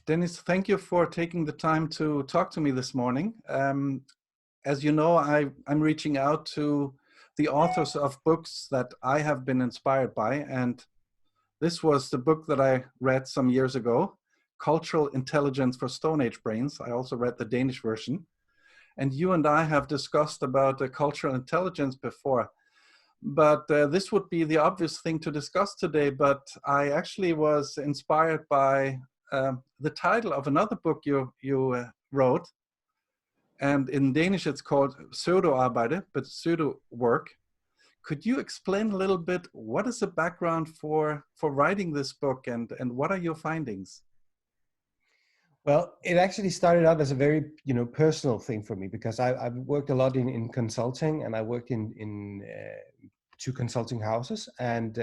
Dennis, thank you for taking the time to talk to me this morning. As you know, I'm reaching out to the authors of books that I have been inspired by, and this was the book that I read some years ago, Cultural Intelligence for Stone Age Brains. I also read the Danish version. And you and I have discussed about cultural intelligence before. But this would be the obvious thing to discuss today, but I actually was inspired by the title of another book you wrote. And in Danish, it's called Pseudo-Arbejde, but Pseudo-Work. Could you explain a little bit what is the background for writing this book, and what are your findings? Well, it actually started out as a very, personal thing for me, because I've worked a lot in consulting, and I worked in two consulting houses. And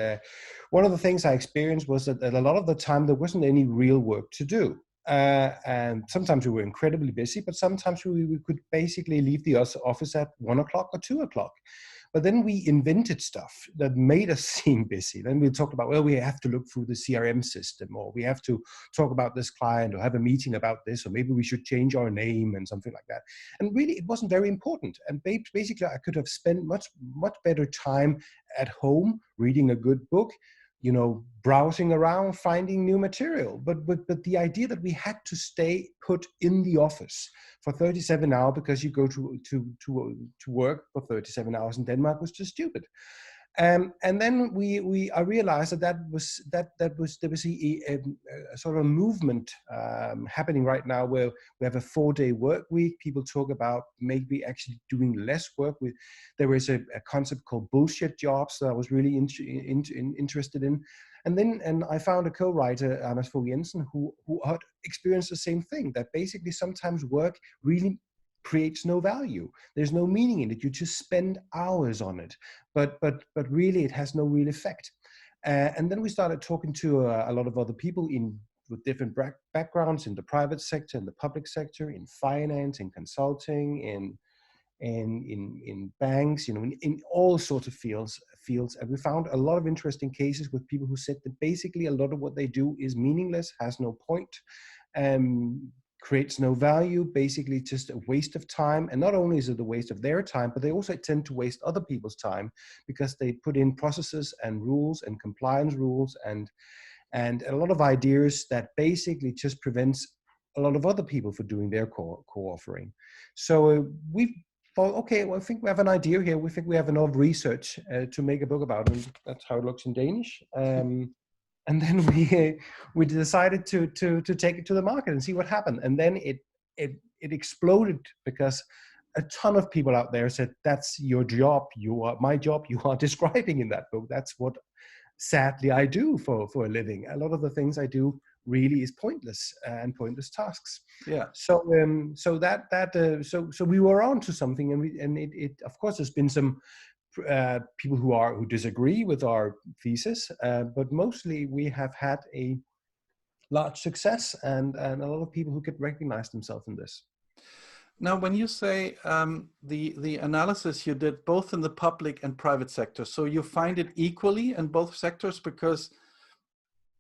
one of the things I experienced was that a lot of the time there wasn't any real work to do. And sometimes we were incredibly busy, but sometimes we could basically leave the office at 1 o'clock or 2 o'clock. But then we invented stuff that made us seem busy. Then we talked about, well, we have to look through the CRM system, or we have to talk about this client, or have a meeting about this, or maybe we should change our name and something like that. And really, it wasn't very important. And basically, I could have spent much better time at home reading a good book, browsing around, finding new material. But the idea that we had to stay put in the office for 37 hours because you go to work for 37 hours in Denmark was just stupid. And then I realized that there was a sort of movement happening right now where we have a 4-day work week. People talk about maybe actually doing less work. There is a concept called bullshit jobs that I was really interested in. And I found a co-writer, Anders Fogh Jensen, who had experienced the same thing, that basically sometimes work really creates no value. There's no meaning in it. You just spend hours on it, but really it has no real effect. And then we started talking to a lot of other people with different backgrounds in the private sector, in the public sector, in finance, in consulting, in banks, in all sorts of fields. And we found a lot of interesting cases with people who said that basically a lot of what they do is meaningless, has no point, creates no value, basically just a waste of time. And not only is it a waste of their time, but they also tend to waste other people's time, because they put in processes and rules and compliance rules and a lot of ideas that basically just prevents a lot of other people from doing their co-offering. So we thought, okay, well, I think we have an idea here. We think we have enough research to make a book about it. And that's how it looks in Danish. And then we decided to take it to the market and see what happened. And then it exploded, because a ton of people out there said, that's your job. My job you are describing in that book. That's what, sadly, I do for a living. A lot of the things I do really is pointless and pointless tasks. Yeah. So we were on to something, and it of course there's been some people who disagree with our thesis, but mostly we have had a large success and a lot of people who could recognize themselves in this. Now, when you say the analysis you did both in the public and private sector, so you find it equally in both sectors, because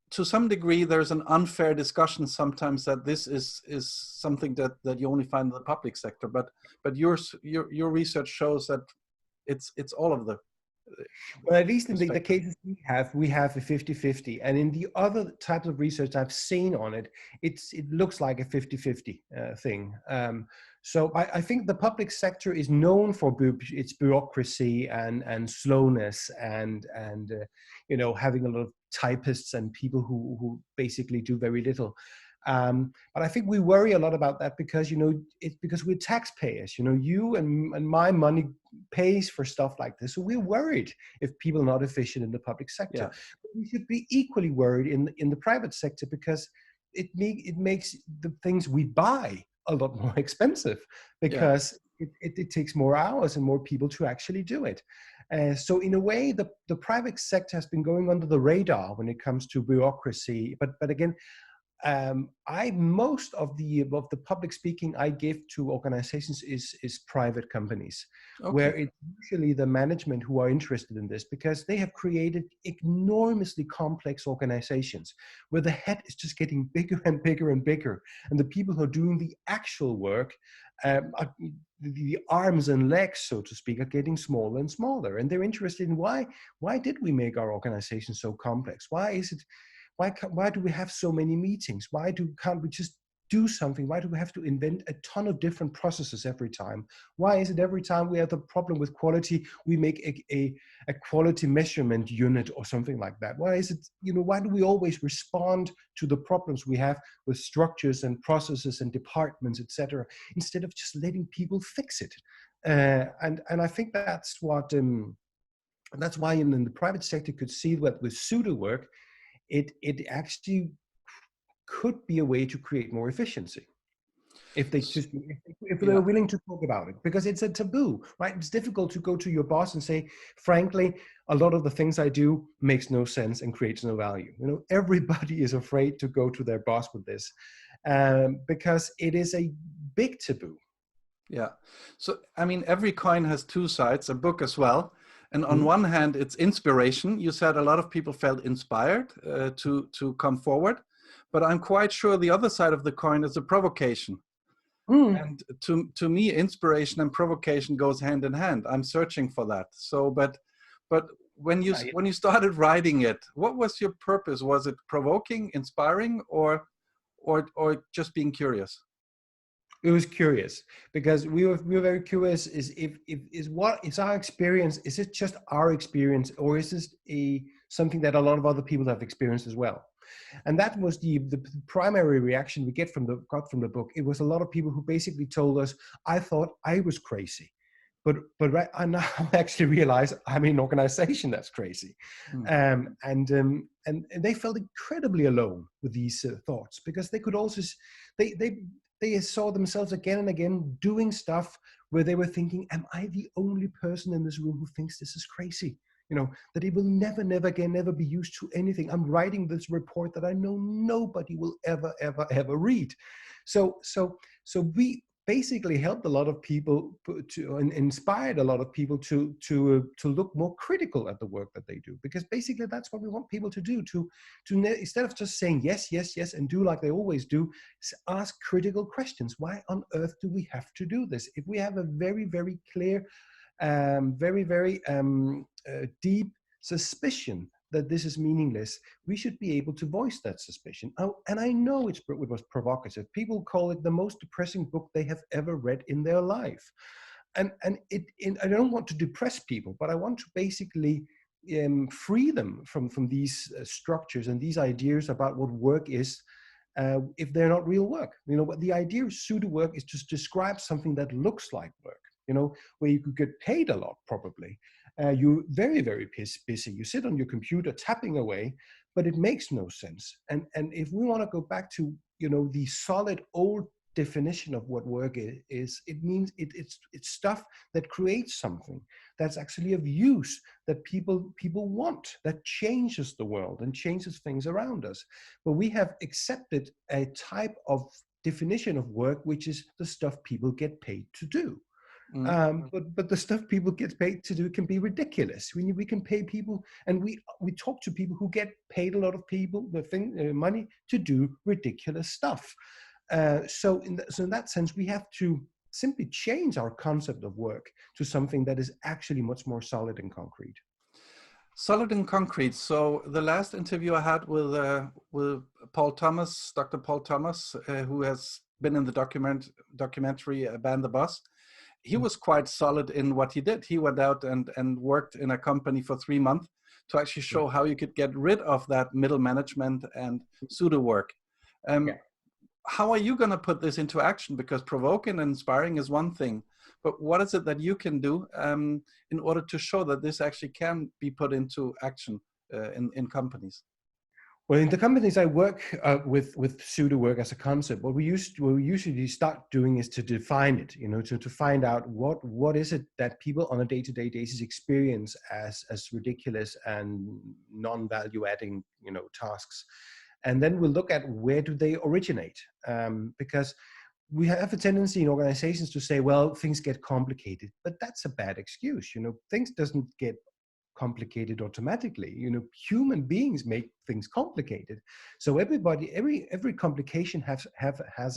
to some degree there's an unfair discussion sometimes that this is something that you only find in the public sector, but your research shows that it's all of the. Well, at least in the cases we have a 50-50, and in the other types of research I've seen on it, it looks like a 50-50 thing. So I think the public sector is known for its bureaucracy and slowness and having a lot of typists and people who basically do very little. But I think we worry a lot about that because, it's because we're taxpayers, you and my money pays for stuff like this. So we're worried if people are not efficient in the public sector. Yeah. But we should be equally worried in the private sector, because it makes the things we buy a lot more expensive, because it takes more hours and more people to actually do it. So in a way, the private sector has been going under the radar when it comes to bureaucracy. But again, most of the public speaking I give to organizations is private companies, where it's usually the management who are interested in this, because they have created enormously complex organizations where the head is just getting bigger and bigger and bigger, and the people who are doing the actual work, the arms and legs, so to speak, are getting smaller and smaller, and they're interested in why did we make our organization so complex? Why do we have so many meetings? Can't we just do something? Why do we have to invent a ton of different processes every time? Why is it every time we have the problem with quality, we make a quality measurement unit or something like that? Why is it, why do we always respond to the problems we have with structures and processes and departments, etc., instead of just letting people fix it? And I think that's what, that's why in the private sector could see that with Pseudowork, it actually could be a way to create more efficiency if they're willing to talk about it, because it's a taboo, right? It's difficult to go to your boss and say, frankly, a lot of the things I do makes no sense and creates no value. Everybody is afraid to go to their boss with this, because it is a big taboo. Yeah. So, I mean, every coin has two sides, a book as well. And on one hand, it's inspiration. You said a lot of people felt inspired to come forward, but I'm quite sure the other side of the coin is a provocation. And to me, inspiration and provocation goes hand in hand. I'm searching for that. So, but when you started writing it, what was your purpose? Was it provoking, inspiring, or just being curious? It was curious, because we were very curious. What is our experience? Is it just our experience, or is this something that a lot of other people have experienced as well? And that was the primary reaction we got from the book. It was a lot of people who basically told us, I thought I was crazy, but right, I now actually realize I'm in an organization that's crazy. And they felt incredibly alone with these thoughts, because they could also they saw themselves again and again doing stuff where they were thinking, am I the only person in this room who thinks this is crazy? That it will never again, never be used to anything. I'm writing this report that I know nobody will ever read. So we basically helped a lot of people and inspired a lot of people to look more critical at the work that they do, because basically that's what we want people to do, to instead of just saying yes and do like they always do, ask critical questions. Why on earth do we have to do this? If we have a very, very clear, very deep suspicion that this is meaningless, we should be able to voice that suspicion. And I know it was provocative. People call it the most depressing book they have ever read in their life. And I don't want to depress people, but I want to basically free them from these structures and these ideas about what work is, if they're not real work. What the idea of pseudo work is to describe something that looks like work, where you could get paid a lot, probably. You're very, very busy. You sit on your computer tapping away, but it makes no sense. And if we want to go back to, the solid old definition of what work is, it means it's stuff that creates something that's actually of use, that people want, that changes the world and changes things around us. But we have accepted a type of definition of work, which is the stuff people get paid to do. But the stuff people get paid to do can be ridiculous. We can pay people, and we talk to people who get paid a lot of money to do ridiculous stuff. So in that sense, we have to simply change our concept of work to something that is actually much more solid and concrete. Solid and concrete. So the last interview I had with Paul Thomas, Dr. Paul Thomas, who has been in the documentary Ban the Bus, he was quite solid in what he did. He went out and worked in a company for 3 months to actually show how you could get rid of that middle management and pseudo work. How are you going to put this into action? Because provoking and inspiring is one thing, but what is it that you can do in order to show that this actually can be put into action in companies? Well, in the companies I work with pseudo work as a concept, what we usually start doing is to define it, to find out what is it that people on a day-to-day basis experience as ridiculous and non-value adding, tasks. And then we'll look at where do they originate, because we have a tendency in organizations to say, well, things get complicated, but that's a bad excuse. Things doesn't get complicated automatically. Human beings make things complicated. So every complication has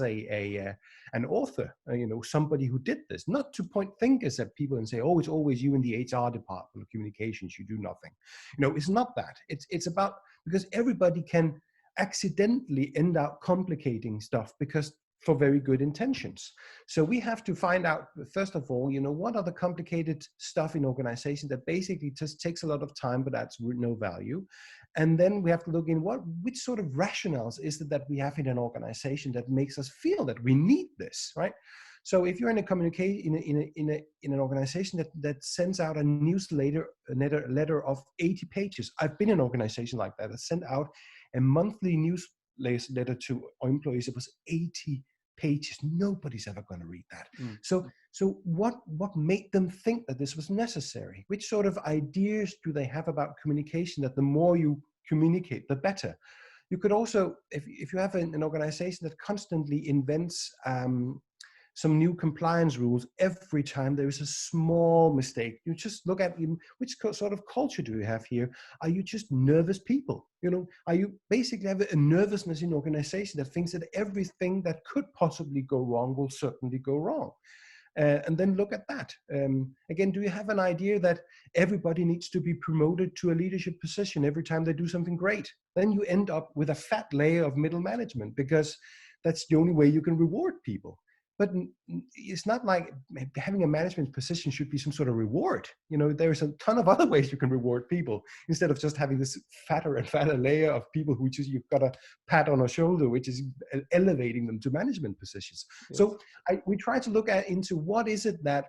an author, somebody who did this. Not to point fingers at people and say, oh, it's always you in the HR department of communications, you do nothing. It's not that. It's about, because everybody can accidentally end up complicating stuff because for very good intentions. So we have to find out, first of all, what are the complicated stuff in organization that basically just takes a lot of time, but adds no value. And then we have to look in which sort of rationales is it that we have in an organization that makes us feel that we need this, right? So if you're in a in an organization that sends out a newsletter, a letter of 80 pages. I've been in an organization like that sent out a monthly newsletter to employees. It was 80 pages. Nobody's ever going to read that. So what made them think that this was necessary? Which sort of ideas do they have about communication that the more you communicate, the better? You could also, if you have an organization that constantly invents some new compliance rules every time there is a small mistake, you just look at which sort of culture do you have here? Are you just nervous people? Are you basically have a nervousness in organization that thinks that everything that could possibly go wrong will certainly go wrong? And then look at that. Again, do you have an idea that everybody needs to be promoted to a leadership position every time they do something great? Then you end up with a fat layer of middle management, because that's the only way you can reward people. But it's not like having a management position should be some sort of reward. There's a ton of other ways you can reward people instead of just having this fatter and fatter layer of people who just you've got a pat on the shoulder, which is elevating them to management positions. Yes. So we try to look into what is it that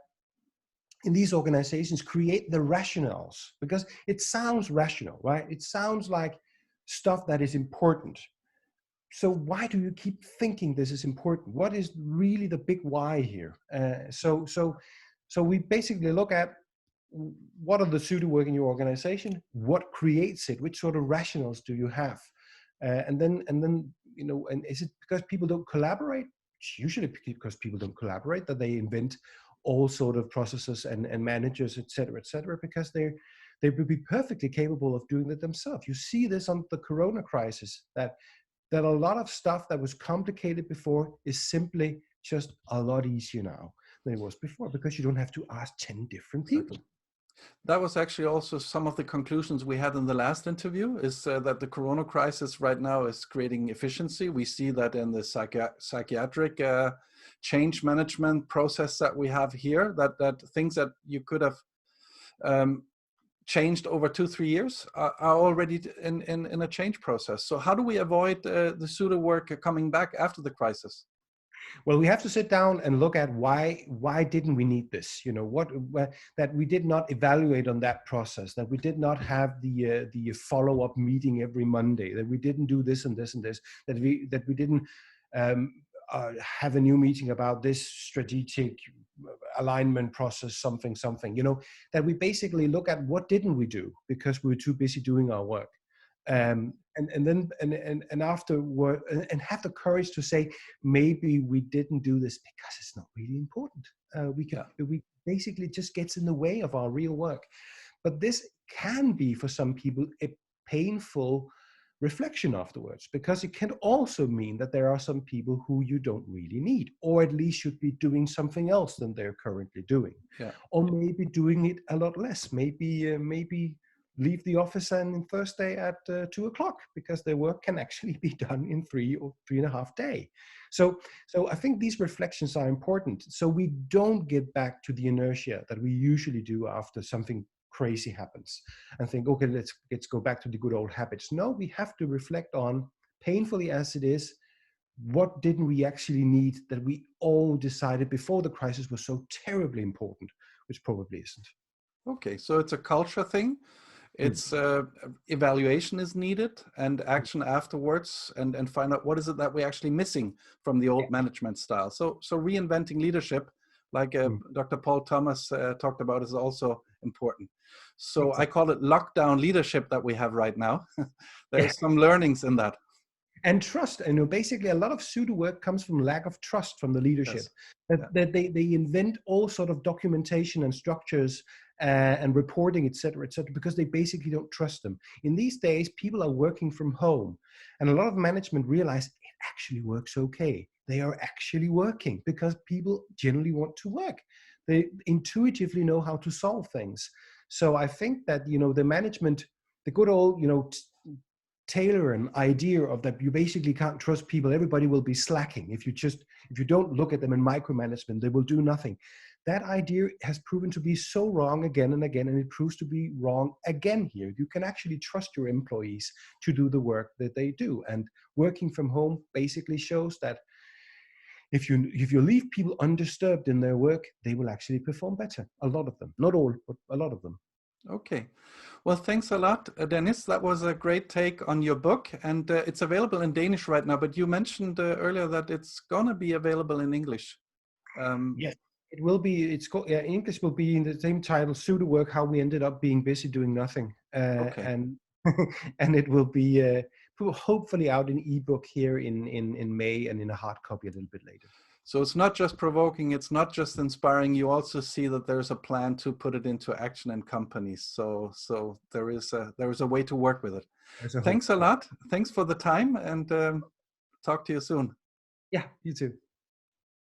in these organizations create the rationales, because it sounds rational, right? It sounds like stuff that is important. So why do you keep thinking this is important? What is really the big why here? So we basically look at what are the pseudo-work in your organization? What creates it? Which sort of rationales do you have? And then and is it because people don't collaborate? It's usually because people don't collaborate that they invent all sort of processes and managers, et cetera, because they would be perfectly capable of doing it themselves. You see this on the Corona crisis, that a lot of stuff that was complicated before is simply just a lot easier now than it was before, because you don't have to ask 10 different people. That was actually also some of the conclusions we had in the last interview, is that the Corona crisis right now is creating efficiency. We see that in the psychiatric change management process that we have here, that things that you could have changed over 2-3 years are already in a change process. So how do we avoid the pseudo work coming back after the crisis? Well, we have to sit down and look at why didn't we need this? That we did not evaluate on that process, that we did not have the follow-up meeting every Monday, that we didn't do this and this and this, that we didn't have a new meeting about this strategic alignment process, something, that we basically look at what didn't we do because we were too busy doing our work. And afterward, and have the courage to say, maybe we didn't do this because it's not really important. We basically just gets in the way of our real work. But this can be, for some people, a painful reflection afterwards, because it can also mean that there are some people who you don't really need, or at least should be doing something else than they're currently doing, or maybe doing it a lot less. Maybe leave the office on Thursday at 2 o'clock, because their work can actually be done in 3 or 3.5 days. So I think these reflections are important, so we don't get back to the inertia that we usually do after something crazy happens and think, okay, let's go back to the good old habits. No, we have to reflect on, painfully as it is, what didn't we actually need that we all decided before the crisis was so terribly important, which probably isn't. Okay, so it's a culture thing. It's evaluation is needed and action afterwards, and find out what is it that we're actually missing from the old management style. So reinventing leadership, like Dr. Paul Thomas talked about, is also important. So I call it lockdown leadership that we have right now. There's some learnings in that. And trust, you know, basically a lot of pseudo work comes from lack of trust from the leadership. Yes. That they invent all sort of documentation and structures and reporting, et cetera, because they basically don't trust them. In these days, people are working from home, and a lot of management realize it actually works okay. They are actually working because people generally want to work. They intuitively know how to solve things. So I think that, you know, the management, the good old, you know, Taylor an idea of that you basically can't trust people. Everybody will be slacking. If you don't look at them in micromanagement, they will do nothing. That idea has proven to be so wrong again and again, and it proves to be wrong again here. You can actually trust your employees to do the work that they do. And working from home basically shows that if you leave people undisturbed in their work, they will actually perform better. A lot of them, not all, but a lot of them. Okay. Well, thanks a lot, Dennis. That was a great take on your book, and it's available in Danish right now, but you mentioned earlier that it's going to be available in English. Yes, it will be. It's called, yeah, English will be in the same title, Pseudowork, How We Ended Up Being Busy Doing Nothing. Okay. And and it will be hopefully out in ebook here in May, and in a hard copy a little bit later. So it's not just provoking, it's not just inspiring. You also see that there's a plan to put it into action in companies. So there is a way to work with it. Thanks a lot. Thanks for the time, and talk to you soon. Yeah, you too.